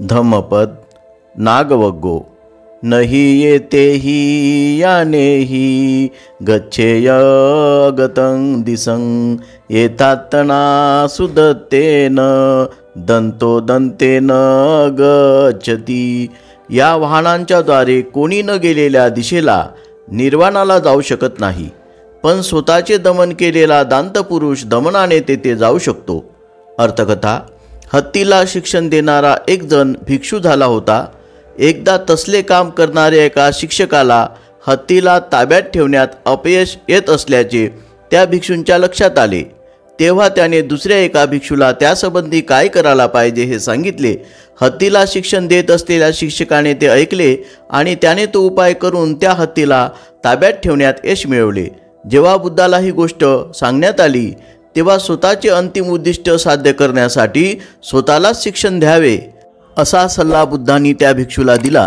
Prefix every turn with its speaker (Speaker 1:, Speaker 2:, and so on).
Speaker 1: धम्मपद नागवग्गो नहि येतेहि यानेहि गच्छेय गतं दिसं एतात्तना सुदत्तेन दंतो दंतेन गच्छति। या वाहनांच्या द्वारे कोणी न गेलेल्या दिशेला निर्वाणाला जाऊ शकत नाही, पण स्वतःचे दमन केलेला दांतपुरुष दमनाने तेथे जाऊ शकतो। अर्थकथा। हत्तीला शिक्षण देणारा एक जण भिक्षू झाला होता। एकदा तसले काम करणाऱ्या एका शिक्षकाला हत्तीला ताब्यात ठेवण्यात अपयश येत असल्याचे त्या भिक्षूंच्या लक्षात आले। तेव्हा त्याने दुसऱ्या एका भिक्षूला त्यासंबंधी काय करायला पाहिजे हे सांगितले। हत्तीला शिक्षण देत असलेल्या शिक्षकाने ते ऐकले आणि त्याने तो उपाय करून त्या हत्तीला ताब्यात ठेवण्यात यश मिळवले। जेव्हा बुद्धाला ही गोष्ट सांगण्यात आली तेव्हा स्वतःचे अंतिम उद्दिष्ट साध्य करण्यासाठी स्वतःलाच शिक्षण द्यावे असा सल्ला बुद्धांनी त्या भिक्षूला दिला।